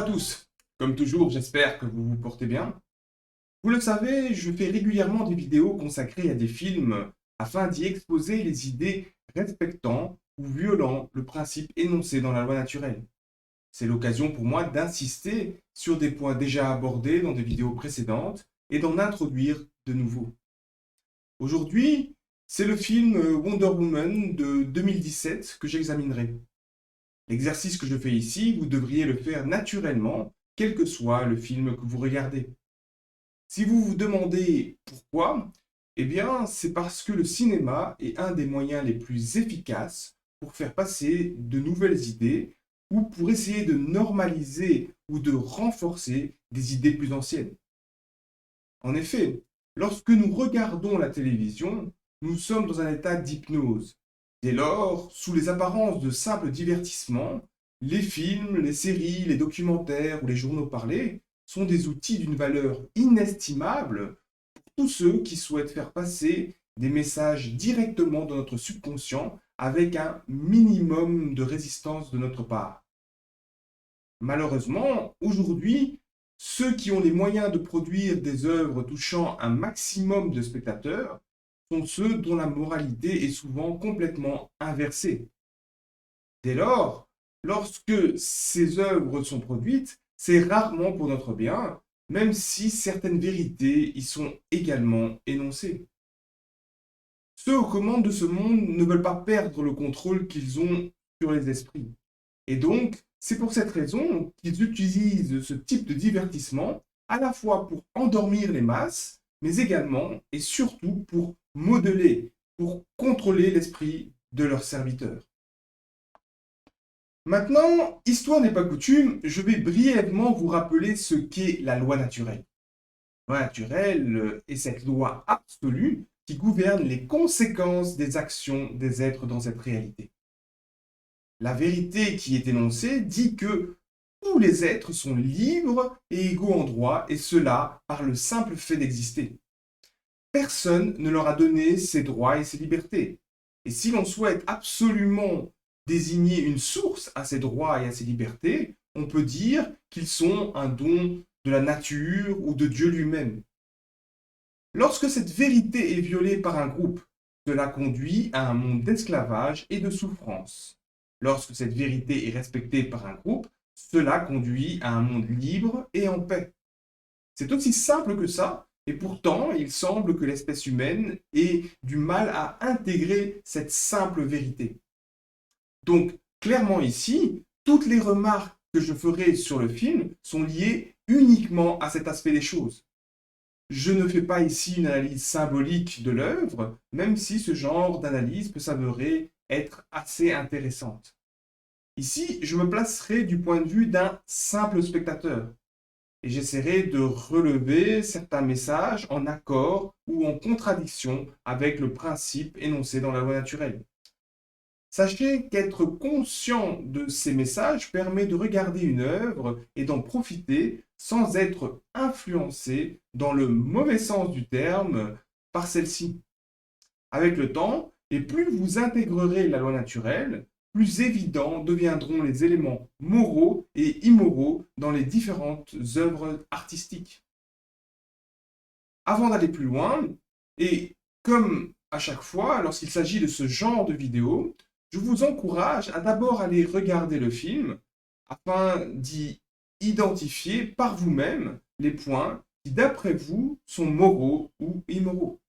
à tous. Comme toujours, j'espère que vous vous portez bien. Vous le savez, je fais régulièrement des vidéos consacrées à des films afin d'y exposer les idées respectant ou violant le principe énoncé dans la loi naturelle. C'est l'occasion pour moi d'insister sur des points déjà abordés dans des vidéos précédentes et d'en introduire de nouveaux. Aujourd'hui, c'est le film Wonder Woman de 2017 que j'examinerai. L'exercice que je fais ici, vous devriez le faire naturellement, quel que soit le film que vous regardez. Si vous vous demandez pourquoi, eh bien, c'est parce que le cinéma est un des moyens les plus efficaces pour faire passer de nouvelles idées ou pour essayer de normaliser ou de renforcer des idées plus anciennes. En effet, lorsque nous regardons la télévision, nous sommes dans un état d'hypnose. Dès lors, sous les apparences de simples divertissements, les films, les séries, les documentaires ou les journaux parlés sont des outils d'une valeur inestimable pour tous ceux qui souhaitent faire passer des messages directement dans notre subconscient avec un minimum de résistance de notre part. Malheureusement, aujourd'hui, ceux qui ont les moyens de produire des œuvres touchant un maximum de spectateurs sont ceux dont la moralité est souvent complètement inversée. Dès lors, lorsque ces œuvres sont produites, c'est rarement pour notre bien, même si certaines vérités y sont également énoncées. Ceux aux commandes de ce monde ne veulent pas perdre le contrôle qu'ils ont sur les esprits. Et donc, c'est pour cette raison qu'ils utilisent ce type de divertissement à la fois pour endormir les masses, mais également et surtout pour modeler, pour contrôler l'esprit de leurs serviteurs. Maintenant, histoire n'est pas coutume, je vais brièvement vous rappeler ce qu'est la loi naturelle. La loi naturelle est cette loi absolue qui gouverne les conséquences des actions des êtres dans cette réalité. La vérité qui est énoncée dit que tous les êtres sont libres et égaux en droit, et cela par le simple fait d'exister. Personne ne leur a donné ses droits et ses libertés. Et si l'on souhaite absolument désigner une source à ces droits et à ces libertés, on peut dire qu'ils sont un don de la nature ou de Dieu lui-même. Lorsque cette vérité est violée par un groupe, cela conduit à un monde d'esclavage et de souffrance. Lorsque cette vérité est respectée par un groupe, cela conduit à un monde libre et en paix. C'est aussi simple que ça, et pourtant, il semble que l'espèce humaine ait du mal à intégrer cette simple vérité. Donc, clairement ici, toutes les remarques que je ferai sur le film sont liées uniquement à cet aspect des choses. Je ne fais pas ici une analyse symbolique de l'œuvre, même si ce genre d'analyse peut s'avérer être assez intéressante. Ici, je me placerai du point de vue d'un simple spectateur et j'essaierai de relever certains messages en accord ou en contradiction avec le principe énoncé dans la loi naturelle. Sachez qu'être conscient de ces messages permet de regarder une œuvre et d'en profiter sans être influencé dans le mauvais sens du terme par celle-ci. Avec le temps, et plus vous intégrerez la loi naturelle, plus évidents deviendront les éléments moraux et immoraux dans les différentes œuvres artistiques. Avant d'aller plus loin, et comme à chaque fois lorsqu'il s'agit de ce genre de vidéo, je vous encourage à d'abord aller regarder le film afin d'y identifier par vous-même les points qui, d'après vous, sont moraux ou immoraux.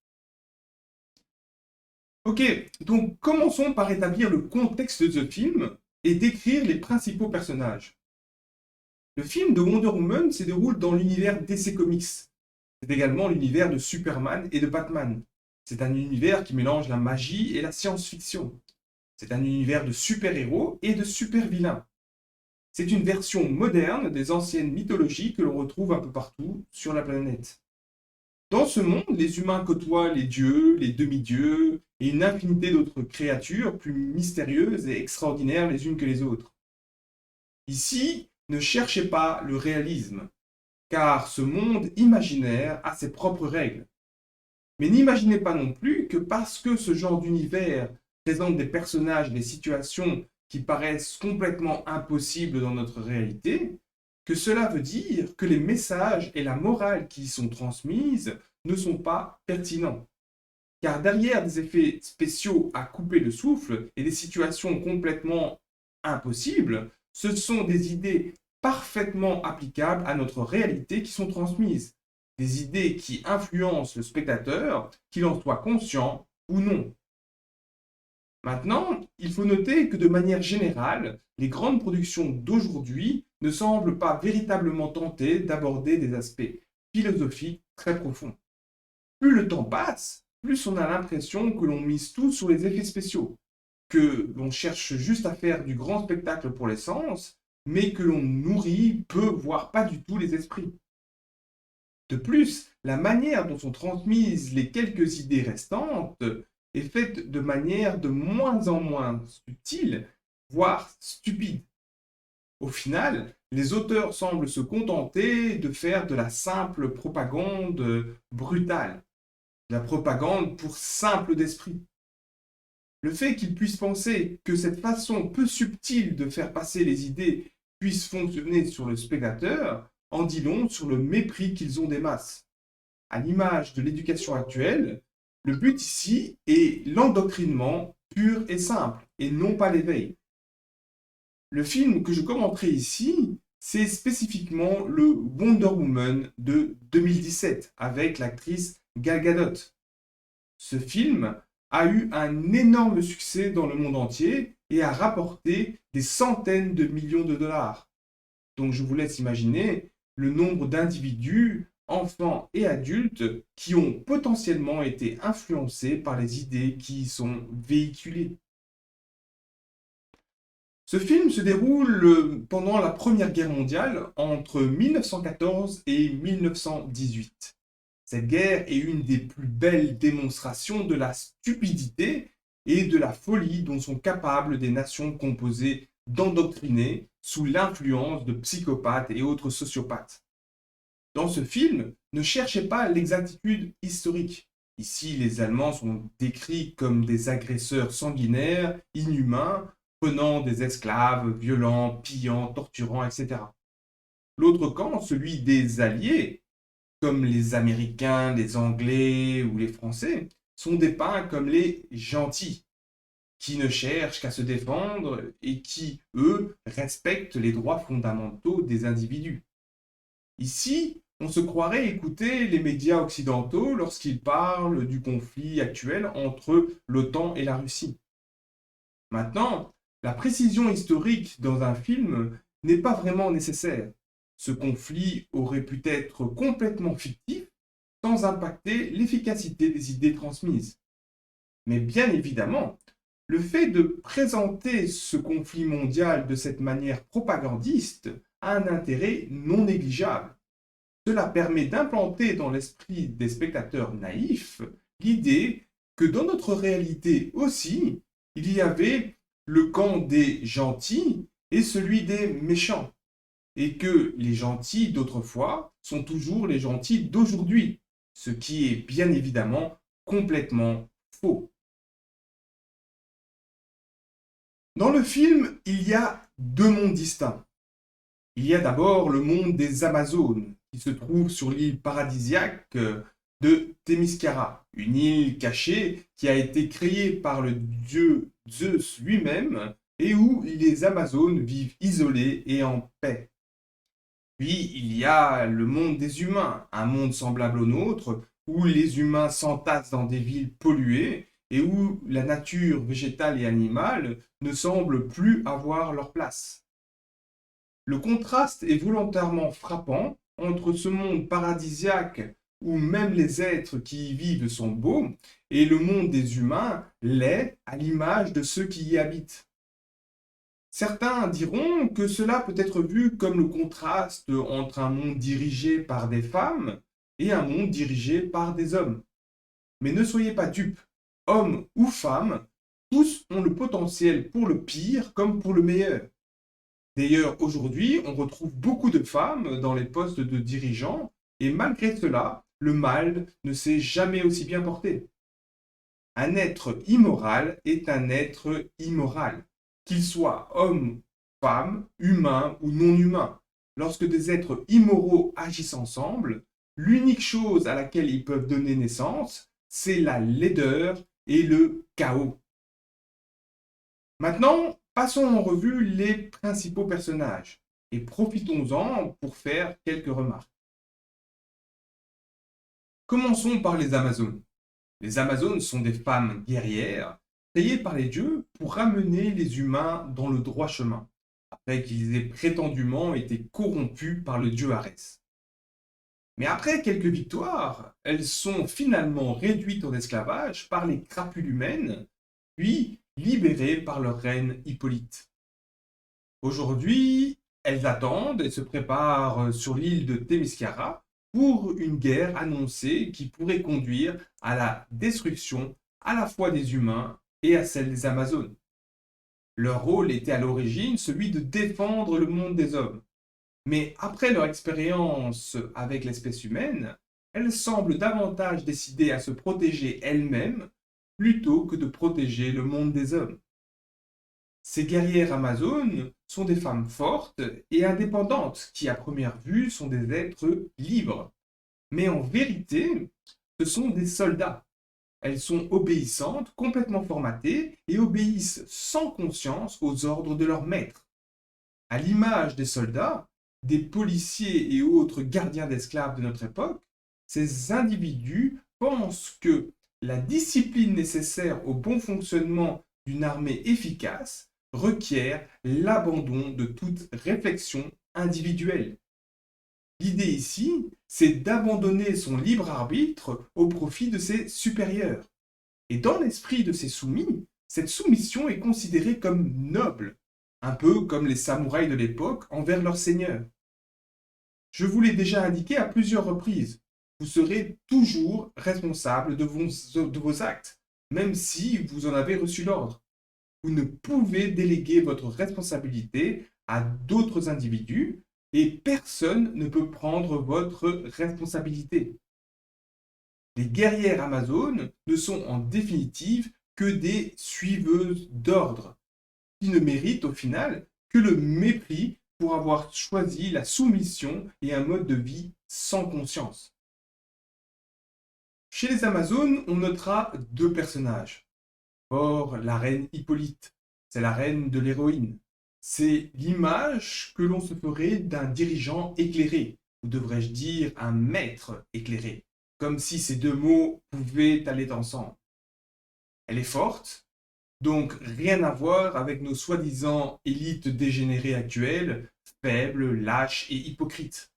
Ok, donc commençons par établir le contexte de ce film et décrire les principaux personnages. Le film de Wonder Woman se déroule dans l'univers DC Comics. C'est également l'univers de Superman et de Batman. C'est un univers qui mélange la magie et la science-fiction. C'est un univers de super-héros et de super-vilains. C'est une version moderne des anciennes mythologies que l'on retrouve un peu partout sur la planète. Dans ce monde, les humains côtoient les dieux, les demi-dieux et une infinité d'autres créatures plus mystérieuses et extraordinaires les unes que les autres. Ici, ne cherchez pas le réalisme, car ce monde imaginaire a ses propres règles. Mais n'imaginez pas non plus que parce que ce genre d'univers présente des personnages et des situations qui paraissent complètement impossibles dans notre réalité, que cela veut dire que les messages et la morale qui y sont transmises ne sont pas pertinents. Car derrière des effets spéciaux à couper le souffle et des situations complètement impossibles, ce sont des idées parfaitement applicables à notre réalité qui sont transmises. Des idées qui influencent le spectateur, qu'il en soit conscient ou non. Maintenant, il faut noter que de manière générale, les grandes productions d'aujourd'hui ne semblent pas véritablement tenter d'aborder des aspects philosophiques très profonds. Plus le temps passe, plus on a l'impression que l'on mise tout sur les effets spéciaux, que l'on cherche juste à faire du grand spectacle pour les sens, mais que l'on nourrit peu, voire pas du tout les esprits. De plus, la manière dont sont transmises les quelques idées restantes est faite de manière de moins en moins subtile, voire stupide. Au final, les auteurs semblent se contenter de faire de la simple propagande brutale, de la propagande pour simple d'esprit. Le fait qu'ils puissent penser que cette façon peu subtile de faire passer les idées puisse fonctionner sur le spectateur en dit long sur le mépris qu'ils ont des masses. À l'image de l'éducation actuelle, le but ici est l'endoctrinement pur et simple, et non pas l'éveil. Le film que je commenterai ici, c'est spécifiquement le Wonder Woman de 2017 avec l'actrice Gal Gadot. Ce film a eu un énorme succès dans le monde entier et a rapporté des centaines de millions de dollars. Donc je vous laisse imaginer le nombre d'individus, enfants et adultes, qui ont potentiellement été influencés par les idées qui y sont véhiculées. Ce film se déroule pendant la Première Guerre mondiale entre 1914 et 1918. Cette guerre est une des plus belles démonstrations de la stupidité et de la folie dont sont capables des nations composées d'endoctrinés sous l'influence de psychopathes et autres sociopathes. Dans ce film, ne cherchez pas l'exactitude historique. Ici, les Allemands sont décrits comme des agresseurs sanguinaires, inhumains, prenant des esclaves, violents, pillant, torturant, etc. L'autre camp, celui des Alliés, comme les Américains, les Anglais ou les Français, sont dépeints comme les gentils, qui ne cherchent qu'à se défendre et qui, eux, respectent les droits fondamentaux des individus. Ici, on se croirait écouter les médias occidentaux lorsqu'ils parlent du conflit actuel entre l'OTAN et la Russie. Maintenant, la précision historique dans un film n'est pas vraiment nécessaire. Ce conflit aurait pu être complètement fictif sans impacter l'efficacité des idées transmises. Mais bien évidemment, le fait de présenter ce conflit mondial de cette manière propagandiste a un intérêt non négligeable. Cela permet d'implanter dans l'esprit des spectateurs naïfs l'idée que dans notre réalité aussi, il y avait le camp des gentils et celui des méchants, et que les gentils d'autrefois sont toujours les gentils d'aujourd'hui, ce qui est bien évidemment complètement faux. Dans le film, il y a deux mondes distincts. Il y a d'abord le monde des Amazones, qui se trouve sur l'île paradisiaque de Themyscira, une île cachée qui a été créée par le dieu Zeus lui-même et où les Amazones vivent isolées et en paix. Puis il y a le monde des humains, un monde semblable au nôtre, où les humains s'entassent dans des villes polluées et où la nature végétale et animale ne semble plus avoir leur place. Le contraste est volontairement frappant entre ce monde paradisiaque où même les êtres qui y vivent sont beaux et le monde des humains laid à l'image de ceux qui y habitent. Certains diront que cela peut être vu comme le contraste entre un monde dirigé par des femmes et un monde dirigé par des hommes. Mais ne soyez pas dupes, hommes ou femmes, tous ont le potentiel pour le pire comme pour le meilleur. D'ailleurs, aujourd'hui, on retrouve beaucoup de femmes dans les postes de dirigeants et malgré cela, le mal ne s'est jamais aussi bien porté. Un être immoral est un être immoral, qu'il soit homme, femme, humain ou non humain. lorsque des êtres immoraux agissent ensemble, l'unique chose à laquelle ils peuvent donner naissance, c'est la laideur et le chaos. Maintenant, passons en revue les principaux personnages et profitons-en pour faire quelques remarques. Commençons par les Amazones. Les Amazones sont des femmes guerrières créées par les dieux pour ramener les humains dans le droit chemin, après qu'ils aient prétendument été corrompus par le dieu Arès. Mais après quelques victoires, elles sont finalement réduites en esclavage par les crapules humaines, puis libérées par leur reine Hippolyte. Aujourd'hui, elles attendent et se préparent sur l'île de Themyscira pour une guerre annoncée qui pourrait conduire à la destruction à la fois des humains et à celle des Amazones. Leur rôle était à l'origine celui de défendre le monde des hommes. Mais après leur expérience avec l'espèce humaine, elles semblent davantage décidées à se protéger elles-mêmes plutôt que de protéger le monde des hommes. Ces guerrières amazones sont des femmes fortes et indépendantes qui, à première vue, sont des êtres libres. Mais en vérité, ce sont des soldats. Elles sont obéissantes, complètement formatées et obéissent sans conscience aux ordres de leur maître. À l'image des soldats, des policiers et autres gardiens d'esclaves de notre époque, ces individus pensent que la discipline nécessaire au bon fonctionnement d'une armée efficace requiert l'abandon de toute réflexion individuelle. L'idée ici, c'est d'abandonner son libre arbitre au profit de ses supérieurs. Et dans l'esprit de ces soumis, cette soumission est considérée comme noble, un peu comme les samouraïs de l'époque envers leurs seigneurs. Je vous l'ai déjà indiqué à plusieurs reprises, vous serez toujours responsable de vos actes, même si vous en avez reçu l'ordre. Vous ne pouvez déléguer votre responsabilité à d'autres individus et personne ne peut prendre votre responsabilité. Les guerrières amazones ne sont en définitive que des suiveuses d'ordre, qui ne méritent au final que le mépris pour avoir choisi la soumission et un mode de vie sans conscience. Chez les Amazones, on notera deux personnages. Or, la reine Hippolyte, c'est la reine de l'héroïne. C'est l'image que l'on se ferait d'un dirigeant éclairé, ou devrais-je dire un maître éclairé, comme si ces deux mots pouvaient aller ensemble. Elle est forte, donc rien à voir avec nos soi-disant élites dégénérées actuelles, faibles, lâches et hypocrites.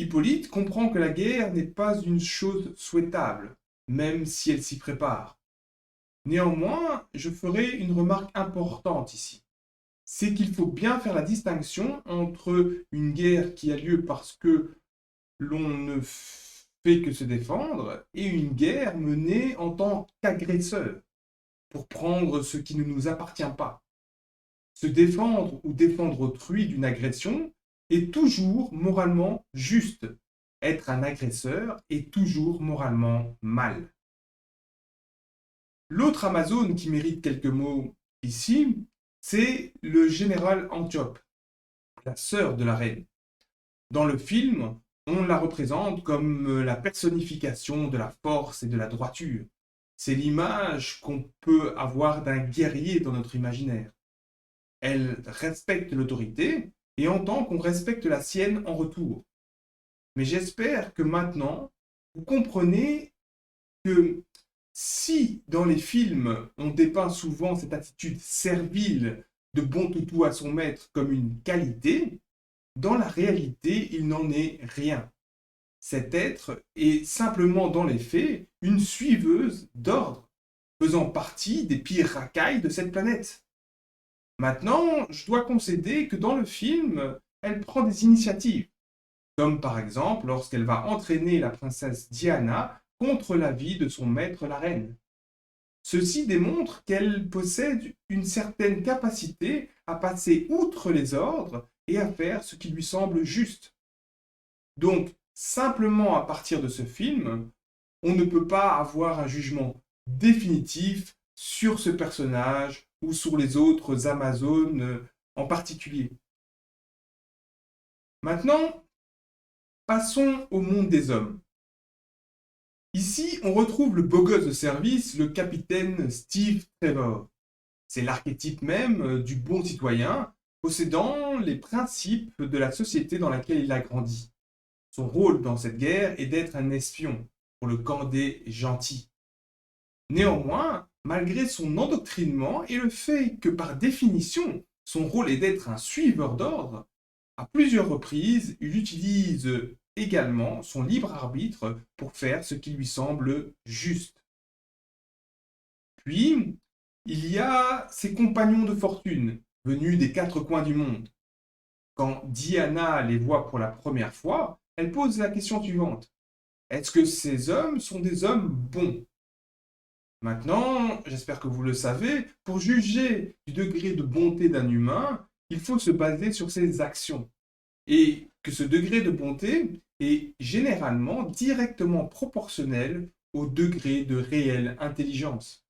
Hippolyte comprend que la guerre n'est pas une chose souhaitable, même si elle s'y prépare. Néanmoins, je ferai une remarque importante ici. C'est qu'il faut bien faire la distinction entre une guerre qui a lieu parce que l'on ne fait que se défendre et une guerre menée en tant qu'agresseur, pour prendre ce qui ne nous appartient pas. Se défendre ou défendre autrui d'une agression est toujours moralement juste. Être un agresseur est toujours moralement mal. L'autre Amazone qui mérite quelques mots ici, c'est le général Antiope, la sœur de la reine. Dans le film, on la représente comme la personnification de la force et de la droiture. C'est l'image qu'on peut avoir d'un guerrier dans notre imaginaire. Elle respecte l'autorité et entend qu'on respecte la sienne en retour. Mais j'espère que maintenant, vous comprenez que si dans les films, on dépeint souvent cette attitude servile de bon toutou à son maître comme une qualité, dans la réalité, il n'en est rien. Cet être est simplement dans les faits une suiveuse d'ordre, faisant partie des pires racailles de cette planète. Maintenant, je dois concéder que dans le film, elle prend des initiatives, comme par exemple lorsqu'elle va entraîner la princesse Diana contre l'avis de son maître la reine. Ceci démontre qu'elle possède une certaine capacité à passer outre les ordres et à faire ce qui lui semble juste. Donc, simplement à partir de ce film, on ne peut pas avoir un jugement définitif sur ce personnage ou sur les autres Amazones en particulier. Maintenant, passons au monde des hommes. Ici, on retrouve le beau gosse de service, le capitaine Steve Trevor. C'est l'archétype même du bon citoyen, possédant les principes de la société dans laquelle il a grandi. Son rôle dans cette guerre est d'être un espion pour le camp des gentils. Néanmoins, malgré son endoctrinement et le fait que par définition, son rôle est d'être un suiveur d'ordre, à plusieurs reprises, il utilise également son libre arbitre pour faire ce qui lui semble juste. Puis, il y a ses compagnons de fortune, venus des quatre coins du monde. Quand Diana les voit pour la première fois, elle pose la question suivante. Est-ce que ces hommes sont des hommes bons? Maintenant, j'espère que vous le savez, pour juger du degré de bonté d'un humain, il faut se baser sur ses actions. Et que ce degré de bonté est généralement directement proportionnel au degré de réelle intelligence.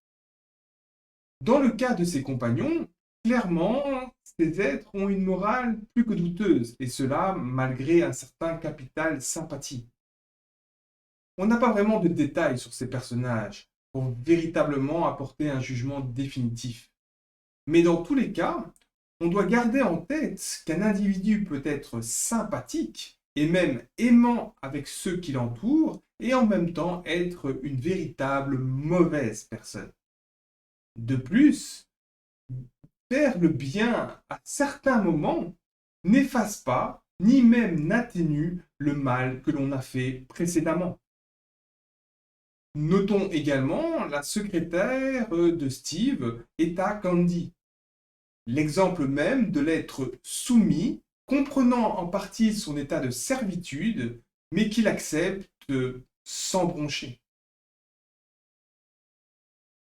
Dans le cas de ses compagnons, clairement, ces êtres ont une morale plus que douteuse, et cela malgré un certain capital sympathie. On n'a pas vraiment de détails sur ces personnages pour véritablement apporter un jugement définitif. Mais dans tous les cas, on doit garder en tête qu'un individu peut être sympathique et même aimant avec ceux qui l'entourent et en même temps être une véritable mauvaise personne. De plus, faire le bien à certains moments n'efface pas ni même n'atténue le mal que l'on a fait précédemment. Notons également la secrétaire de Steve, Etta Candy. L'exemple même de l'être soumis, comprenant en partie son état de servitude, mais qu'il accepte sans broncher.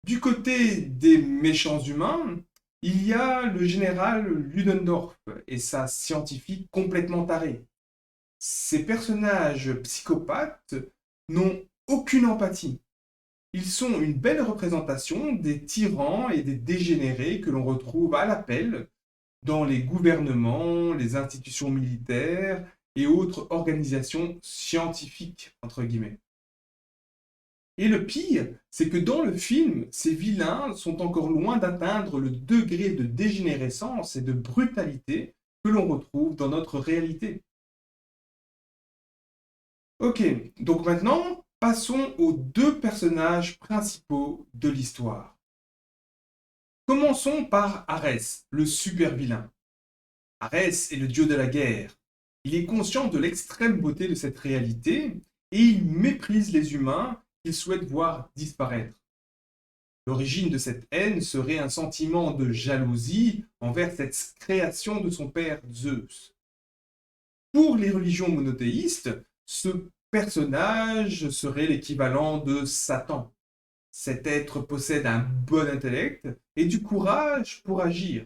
Du côté des méchants humains, il y a le général Ludendorff et sa scientifique complètement tarée. Ces personnages psychopathes n'ont aucune empathie. Ils sont une belle représentation des tyrans et des dégénérés que l'on retrouve à l'appel dans les gouvernements, les institutions militaires et autres organisations scientifiques, entre guillemets. Et le pire, c'est que dans le film, ces vilains sont encore loin d'atteindre le degré de dégénérescence et de brutalité que l'on retrouve dans notre réalité. Ok, donc maintenant, passons aux deux personnages principaux de l'histoire. Commençons par Arès, le super vilain. Arès est le dieu de la guerre. Il est conscient de l'extrême beauté de cette réalité et il méprise les humains qu'il souhaite voir disparaître. L'origine de cette haine serait un sentiment de jalousie envers cette création de son père Zeus. Pour les religions monothéistes, ce personnage serait l'équivalent de Satan. Cet être possède un bon intellect et du courage pour agir.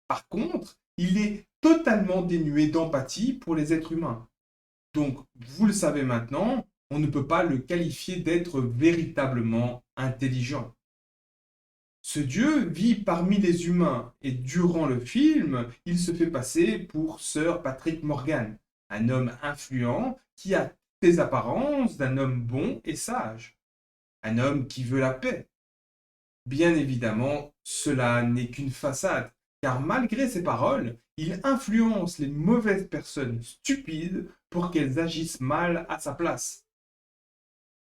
Par contre, il est totalement dénué d'empathie pour les êtres humains. Donc, vous le savez maintenant, on ne peut pas le qualifier d'être véritablement intelligent. Ce dieu vit parmi les humains et durant le film, il se fait passer pour Sir Patrick Morgan, un homme influent qui a les apparences d'un homme bon et sage, un homme qui veut la paix. Bien évidemment, cela n'est qu'une façade, car malgré ses paroles, il influence les mauvaises personnes stupides pour qu'elles agissent mal à sa place.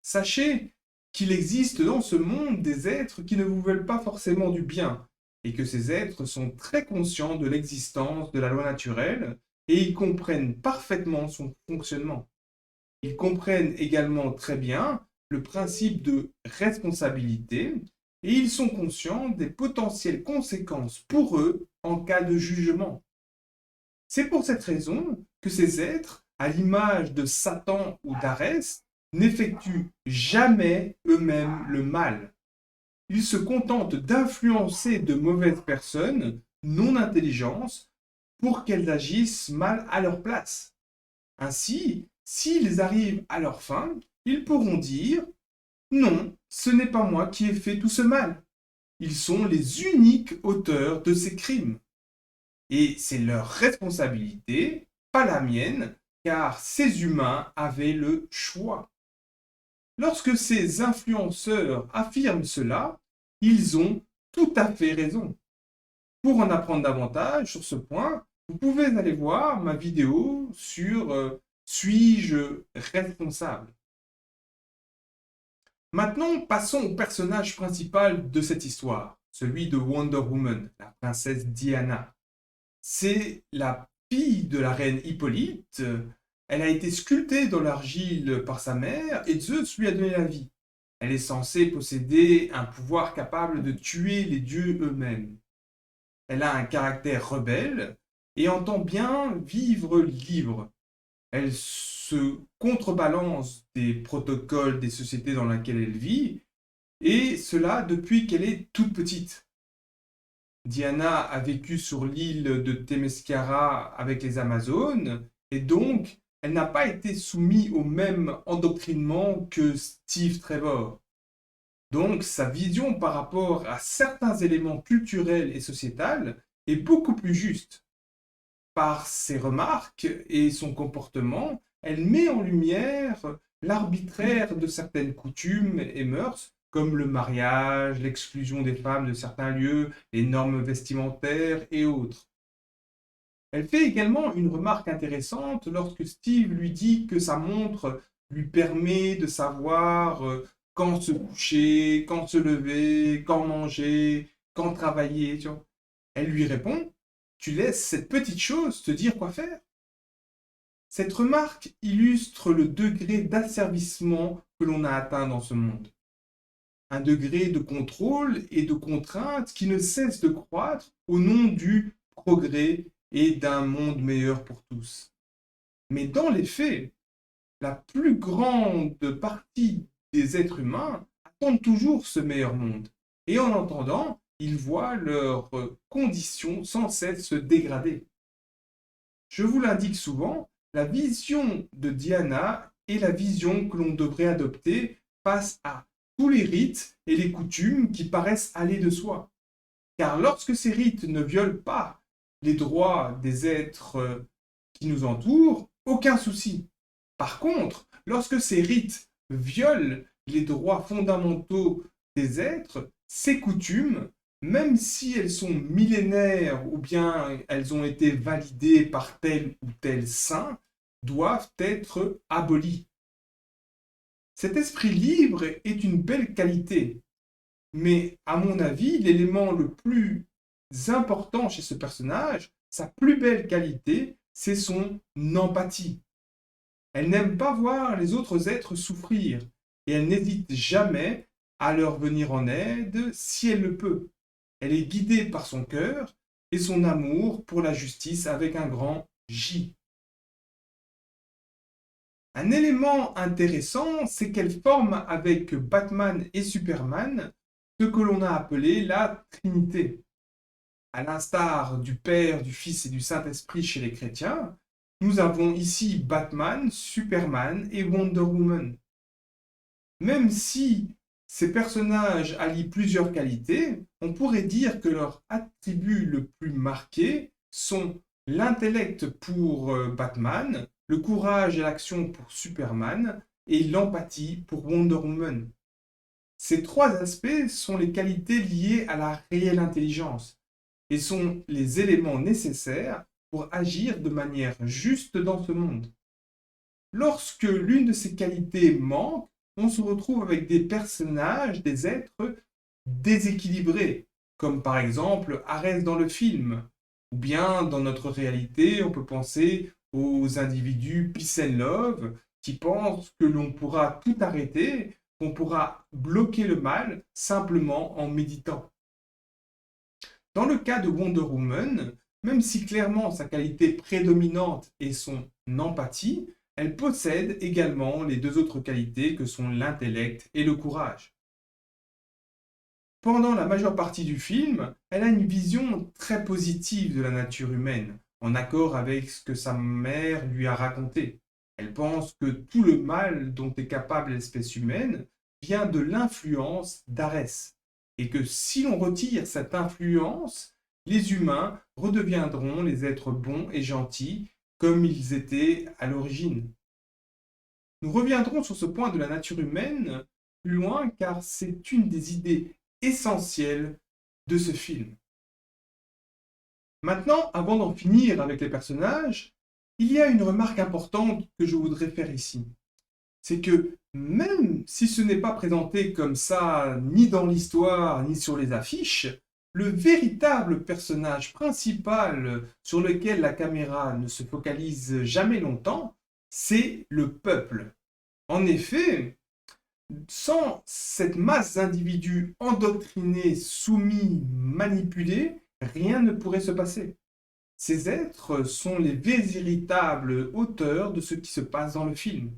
Sachez qu'il existe dans ce monde des êtres qui ne vous veulent pas forcément du bien, et que ces êtres sont très conscients de l'existence de la loi naturelle, et ils comprennent parfaitement son fonctionnement. Ils comprennent également très bien le principe de responsabilité, et ils sont conscients des potentielles conséquences pour eux en cas de jugement. C'est pour cette raison que ces êtres, à l'image de Satan ou d'Arès, n'effectuent jamais eux-mêmes le mal. Ils se contentent d'influencer de mauvaises personnes non intelligentes pour qu'elles agissent mal à leur place. Ainsi, s'ils arrivent à leur fin, ils pourront dire « Non, ce n'est pas moi qui ai fait tout ce mal. Ils sont les uniques auteurs de ces crimes. Et c'est leur responsabilité, pas la mienne, car ces humains avaient le choix. Lorsque ces influenceurs affirment cela, ils ont tout à fait raison. Pour en apprendre davantage sur ce point, vous pouvez aller voir ma vidéo sur suis-je responsable. Maintenant, passons au personnage principal de cette histoire, celui de Wonder Woman, la princesse Diana. C'est la fille de la reine Hippolyte. Elle a été sculptée dans l'argile par sa mère et Zeus lui a donné la vie. Elle est censée posséder un pouvoir capable de tuer les dieux eux-mêmes. Elle a un caractère rebelle et entend bien vivre libre. Elle se contrebalance des protocoles des sociétés dans lesquelles elle vit, et cela depuis qu'elle est toute petite. Diana a vécu sur l'île de Temescara avec les Amazones, et donc elle n'a pas été soumise au même endoctrinement que Steve Trevor. Donc sa vision par rapport à certains éléments culturels et sociétals est beaucoup plus juste. Par ses remarques et son comportement, elle met en lumière l'arbitraire de certaines coutumes et mœurs, comme le mariage, l'exclusion des femmes de certains lieux, les normes vestimentaires et autres. Elle fait également une remarque intéressante lorsque Steve lui dit que sa montre lui permet de savoir quand se coucher, quand se lever, quand manger, quand travailler. Tu vois. Elle lui répond, tu laisses cette petite chose te dire quoi faire. Cette remarque illustre le degré d'asservissement que l'on a atteint dans ce monde. Un degré de contrôle et de contrainte qui ne cesse de croître au nom du progrès et d'un monde meilleur pour tous. Mais dans les faits, la plus grande partie des êtres humains attendent toujours ce meilleur monde. Et en entendant, ils voient leurs conditions sans cesse se dégrader. Je vous l'indique souvent, la vision de Diana est la vision que l'on devrait adopter face à tous les rites et les coutumes qui paraissent aller de soi. Car lorsque ces rites ne violent pas les droits des êtres qui nous entourent, aucun souci. Par contre, lorsque ces rites violent les droits fondamentaux des êtres, ces coutumes, même si elles sont millénaires ou bien elles ont été validées par tel ou tel saint, doivent être abolies. Cet esprit libre est une belle qualité, mais à mon avis, l'élément le plus important chez ce personnage, sa plus belle qualité, c'est son empathie. Elle n'aime pas voir les autres êtres souffrir et elle n'hésite jamais à leur venir en aide si elle le peut. Elle est guidée par son cœur et son amour pour la justice avec un grand J. Un élément intéressant, c'est qu'elle forme avec Batman et Superman ce que l'on a appelé la Trinité. À l'instar du Père, du Fils et du Saint-Esprit chez les chrétiens, nous avons ici Batman, Superman et Wonder Woman. Même si ces personnages allient plusieurs qualités, on pourrait dire que leurs attributs le plus marqués sont l'intellect pour Batman, le courage et l'action pour Superman et l'empathie pour Wonder Woman. Ces trois aspects sont les qualités liées à la réelle intelligence et sont les éléments nécessaires pour agir de manière juste dans ce monde. Lorsque l'une de ces qualités manque, on se retrouve avec des personnages, des êtres déséquilibrés, comme par exemple Arès dans le film, ou bien dans notre réalité, on peut penser aux individus peace and love qui pensent que l'on pourra tout arrêter, qu'on pourra bloquer le mal simplement en méditant. Dans le cas de Wonder Woman, même si clairement sa qualité prédominante est son empathie, elle possède également les deux autres qualités que sont l'intellect et le courage. Pendant la majeure partie du film, elle a une vision très positive de la nature humaine, en accord avec ce que sa mère lui a raconté. Elle pense que tout le mal dont est capable l'espèce humaine vient de l'influence d'Arès, et que si l'on retire cette influence, les humains redeviendront les êtres bons et gentils comme ils étaient à l'origine. Nous reviendrons sur ce point de la nature humaine plus loin car c'est une des idées essentielles de ce film. Maintenant, avant d'en finir avec les personnages, il y a une remarque importante que je voudrais faire ici. C'est que même si ce n'est pas présenté comme ça, ni dans l'histoire, ni sur les affiches, le véritable personnage principal sur lequel la caméra ne se focalise jamais longtemps, c'est le peuple. En effet, sans cette masse d'individus endoctrinés, soumis, manipulés, rien ne pourrait se passer. Ces êtres sont les véritables auteurs de ce qui se passe dans le film.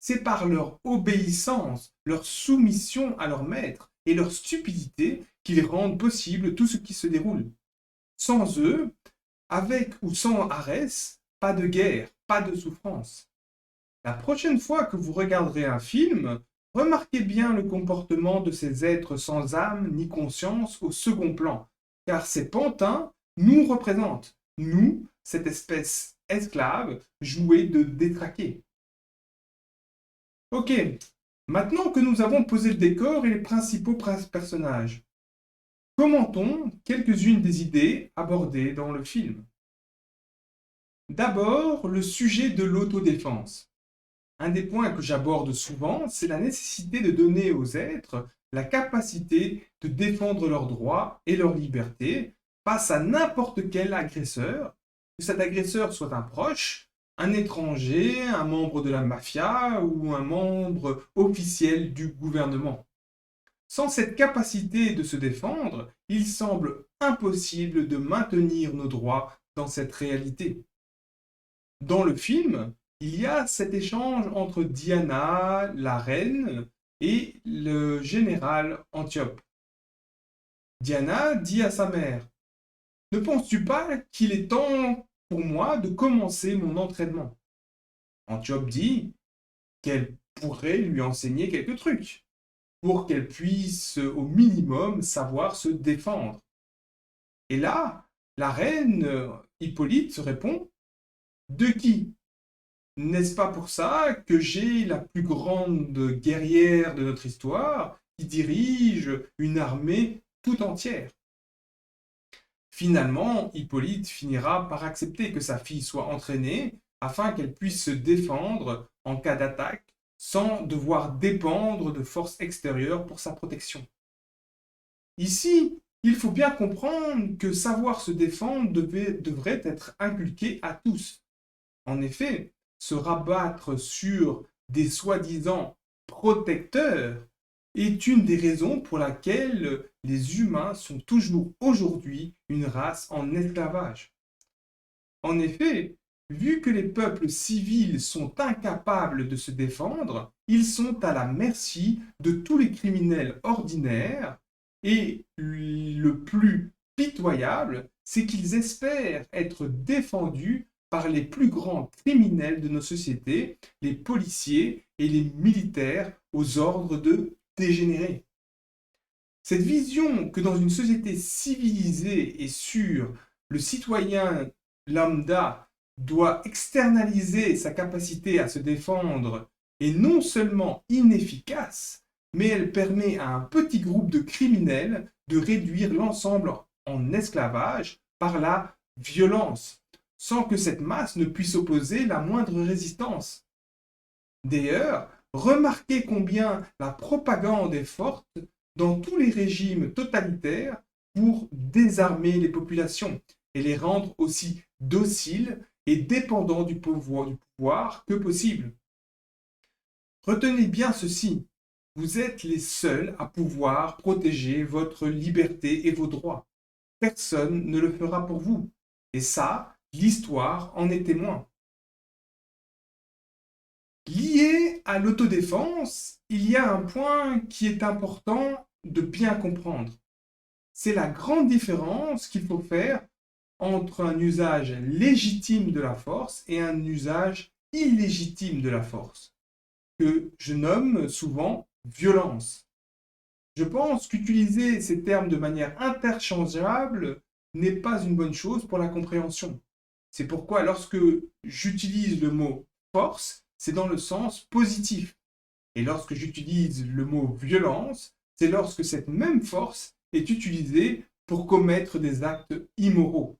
C'est par leur obéissance, leur soumission à leur maître et leur stupidité qu'ils rendent possible tout ce qui se déroule. Sans eux, avec ou sans Arès, pas de guerre, pas de souffrance. La prochaine fois que vous regarderez un film, remarquez bien le comportement de ces êtres sans âme ni conscience au second plan, car ces pantins nous représentent, nous, cette espèce esclave, jouée de détraqués. Ok, maintenant que nous avons posé le décor et les principaux personnages, commentons quelques-unes des idées abordées dans le film. D'abord, le sujet de l'autodéfense. Un des points que j'aborde souvent, c'est la nécessité de donner aux êtres la capacité de défendre leurs droits et leurs libertés face à n'importe quel agresseur, que cet agresseur soit un proche, un étranger, un membre de la mafia ou un membre officiel du gouvernement. Sans cette capacité de se défendre, il semble impossible de maintenir nos droits dans cette réalité. Dans le film, il y a cet échange entre Diana, la reine, et le général Antiope. Diana dit à sa mère, « Ne penses-tu pas qu'il est temps pour moi de commencer mon entraînement ?» Antiope dit qu'elle pourrait lui enseigner quelques trucs pour qu'elle puisse au minimum savoir se défendre. Et là, la reine Hippolyte répond, « De qui ? N'est-ce pas pour ça que j'ai la plus grande guerrière de notre histoire qui dirige une armée tout entière ?» Finalement, Hippolyte finira par accepter que sa fille soit entraînée afin qu'elle puisse se défendre en cas d'attaque sans devoir dépendre de forces extérieures pour sa protection. Ici, il faut bien comprendre que savoir se défendre devrait être inculqué à tous. En effet, se rabattre sur des soi-disant protecteurs est une des raisons pour laquelle les humains sont toujours aujourd'hui une race en esclavage. En effet, vu que les peuples civils sont incapables de se défendre, ils sont à la merci de tous les criminels ordinaires et le plus pitoyable, c'est qu'ils espèrent être défendus par les plus grands criminels de nos sociétés, les policiers et les militaires aux ordres de dégénérer. Cette vision que dans une société civilisée et sûre, le citoyen lambda doit externaliser sa capacité à se défendre est non seulement inefficace, mais elle permet à un petit groupe de criminels de réduire l'ensemble en esclavage par la violence, sans que cette masse ne puisse opposer la moindre résistance. D'ailleurs, remarquez combien la propagande est forte dans tous les régimes totalitaires pour désarmer les populations et les rendre aussi dociles et dépendants du pouvoir que possible. Retenez bien ceci, vous êtes les seuls à pouvoir protéger votre liberté et vos droits. Personne ne le fera pour vous. Et ça, l'histoire en est témoin. Lié à l'autodéfense, il y a un point qui est important de bien comprendre. C'est la grande différence qu'il faut faire entre un usage légitime de la force et un usage illégitime de la force, que je nomme souvent violence. Je pense qu'utiliser ces termes de manière interchangeable n'est pas une bonne chose pour la compréhension. C'est pourquoi lorsque j'utilise le mot force, c'est dans le sens positif. Et lorsque j'utilise le mot violence, c'est lorsque cette même force est utilisée pour commettre des actes immoraux.